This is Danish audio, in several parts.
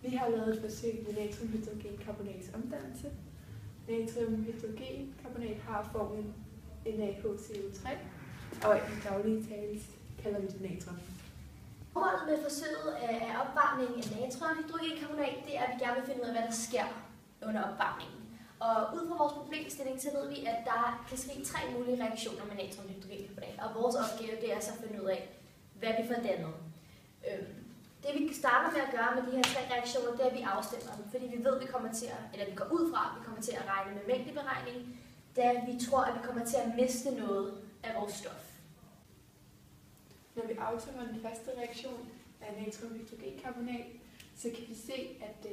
Vi har lavet et forsøg med natriumhydrogenkarbonats omdannelse. Natriumhydrogenkarbonat har formlen NaHCO3, og i daglige tale kalder vi det natrium. Målet med forsøget af opvarmningen af natriumhydrogenkarbonat, det er, at vi gerne vil finde ud af, hvad der sker under opvarmningen. Og ud fra vores problemstilling, så ved vi, at der kan ske 3 mulige reaktioner med natriumhydrogenkarbonat. Og vores opgave, det er så at finde ud af, hvad vi får dannet. Det vi starter med at gøre med de her 3 reaktioner, det er, at vi afstemmer dem. Fordi vi ved, at vi går ud fra, at vi kommer til at regne med mængdeberegning, da vi tror, at vi kommer til at miste noget af vores stof. Når vi afstemmer den første reaktion af natriumhydrogenkarbonat, så kan vi se, at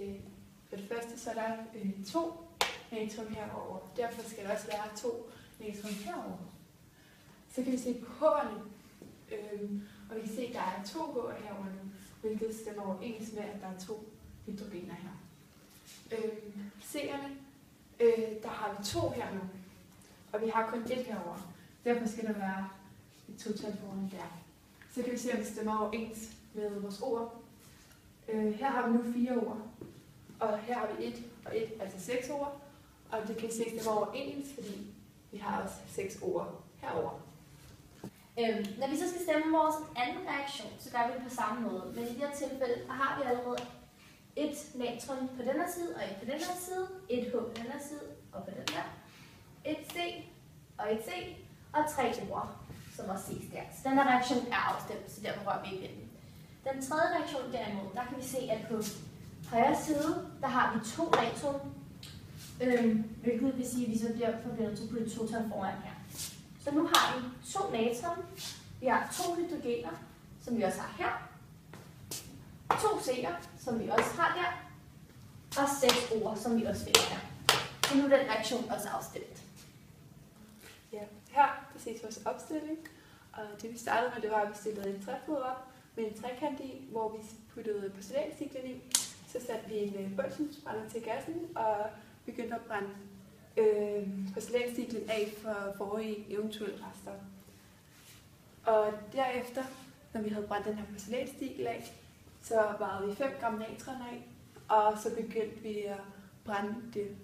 for det første så er der 2 natrium herover. Derfor skal der også være 2 natrium herover. Så kan vi se på H'erne, og vi kan se, at der er 2 H'er herover nu, hvilket stemmer overens med, at der er 2 hydrogener her. C'erne, der har vi 2 her nu, og vi har kun 1 herover. Derfor skal der være et total foran der. Så kan vi se, at det stemmer overens med vores ord. Her har vi nu 4 ord, og her har vi 1 og 1, altså 6 ord. Og det kan vi se, at det stemmer overens, fordi vi har også 6 ord herover. Når vi så skal stemme vores anden reaktion, så gør vi det på samme måde. Men i det her tilfælde har vi allerede 1 natrium på den her side, og 1 på den her side, 1 H på den her side, og på den der, 1 C og 1 C, og 3 ord, som også ses der. Så den her reaktion er afstemt, så derfor rører vi ikke ved den. Den tredje reaktion derimod, der kan vi se, at på højre side, der har vi 2 natrium, hvilket vil sige, at vi så bliver forbindet til at putte 2 tal foran her. Så nu har vi 2 natrium, vi har 2 hydrogener, som vi også har her, 2 C'er, som vi også har der, og 6 ord, som vi også finder her. Så nu er den reaktion også afstemt. Ja, her ses vores opstilling, og det vi startede med, det var, at vi stillede en træfod op med en trekant i, hvor vi puttede porcelænstiklen i. Så satte vi en bundselsbrænder til gassen og begyndte at brænde porcelænstiklen af for forrige eventuelle rester. Og derefter, når vi havde brændt den her porcelænsstikkel af, så varede vi 5 gram natron af, og så begyndte vi at brænde det.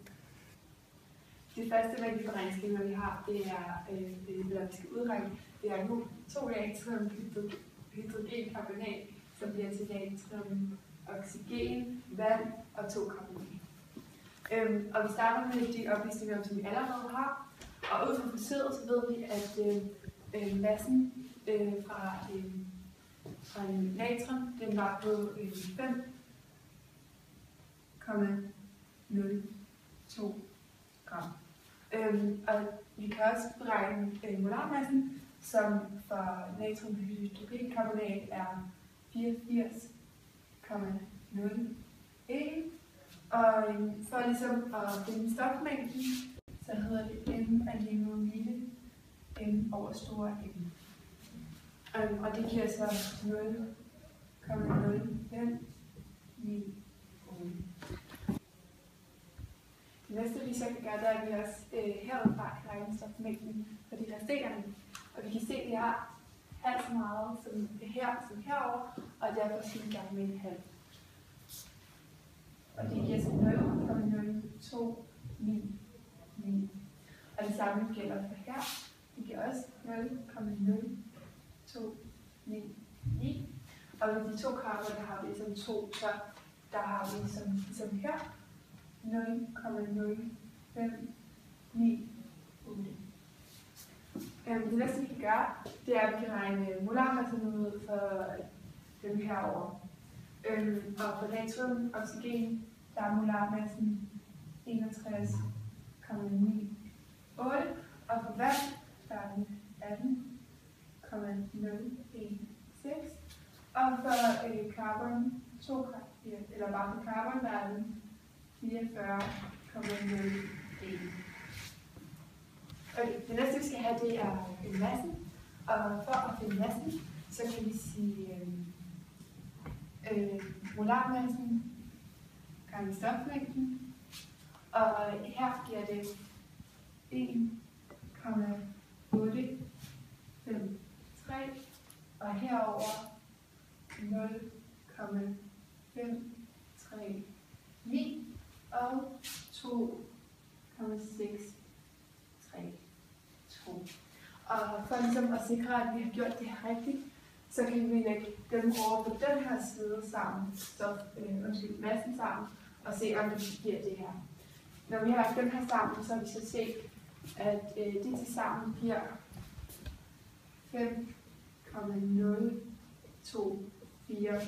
Det første mængdeberegningsskema, vi har, det er, eller vi skal udregne, det er nu 2 natriumhydrogenkarbonat, som bliver til natriumoxygen, vand og 2 karbonat. Og vi starter med de oplysninger, som vi allerede har. Og ud fra forsøget, så ved vi, at massen fra en natron, den var på 5,02 gram. Og vi kan også beregne molarmassen, som for natriumhydrogenkarbonat er 84,01. Og for ligesom at finde stofmængden, så hedder det M af lille lille M over store M. Og det giver så 0,0598. Det næste vi så kan gøre, det er, at vi også herudfra kan regne stofmængden for de resterende. Og vi kan se, at vi har halvt så meget som herover, og derfor skal vi gange med en halv. Og det giver så 0,0299. Og det samme gælder for her. Det giver også 0,0299. Og med de 2 karper, der har vi ligesom 2, så der har vi ligesom her 0,0598. Det næste vi kan gøre, det er, at vi kan regne molarmassen ud for dem herovre. Og for natriumoxygen, der er molarmassen 61,98. Og for vand, der er den 18,016. Og for carbon, eller bare for carbon, der er den 44,01. Okay, det næste vi skal have, det er massen. Og for at finde massen, så kan vi sige molarmassen gange stofmængden. Og her giver det 1,853, og herover 0,533. 3, 9 og 2,6, 3, 2. Og for ligesom at sikre, at vi har gjort det her rigtigt, så kan vi lægge dem over på den her side sammen, massen sammen, og se om det giver det her. Når vi har lagt dem her sammen, så vi skal se, at de til sammen giver 5,024,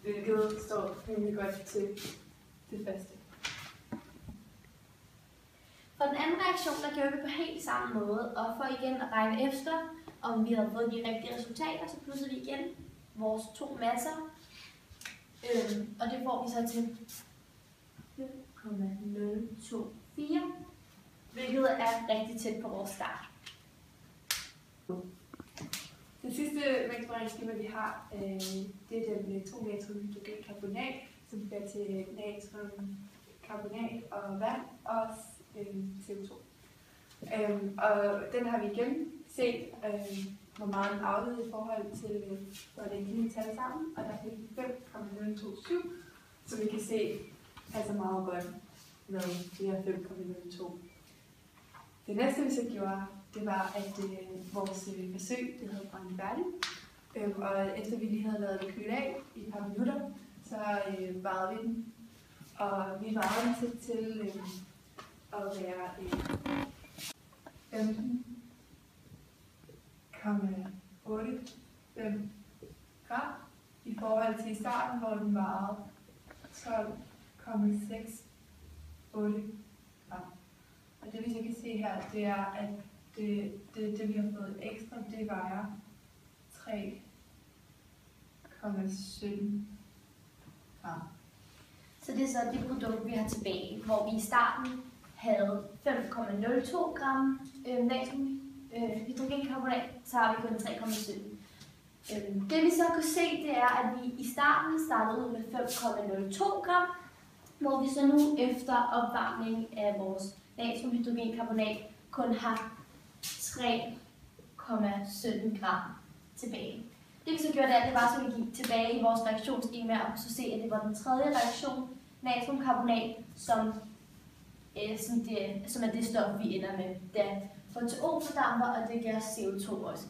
hvilket står rimelig godt til det faste. For den anden reaktion, der gjorde vi på helt samme måde, og for igen at regne efter, om vi havde fået de rigtige resultater, så pludsede vi igen vores to masser, og det får vi så til 5,024, hvilket er rigtig tæt på vores start. Det sidste mængdeberegningsskema, vi har, det er den 2-natriumhydrogencarbonat, som bliver til natriumcarbonat og vand og CO2. Og den har vi igen set, hvor meget den afleder i forhold til, hvor det er tal sammen, og der fik vi 5,027, så vi kan se altså meget godt med de her 5,02. Det næste, vi så gjorde, det var, at vores forsøg, det havde brændt færdigt. Og efter vi lige havde lavet det køle af i et par minutter, så varede vi den. Og vi varede den til at være 15,85 gram i forhold til i starten, hvor den varede 12,68 gram. Og det vi så kan se her, det er, at det vi har fået ekstra, det vejer 3,17 gram. Så det er så det produkt, vi har tilbage, hvor vi i starten havde 5,02 gram natriumhydrogencarbonat, så har vi kun 3,17. Det vi så kunne se, det er, at vi i starten startede ud med 5,02 gram, hvor vi så nu efter opvarmning af vores natriumhydrogencarbonat kun har 3,17 gram tilbage. Det vi så gjorde, det var, så vi gik tilbage i vores reaktionsskema og så se, at det var den tredje reaktion, natriumcarbonat, som er det stof, vi ender med. Det er H2O fordamper, og det gør CO2 også.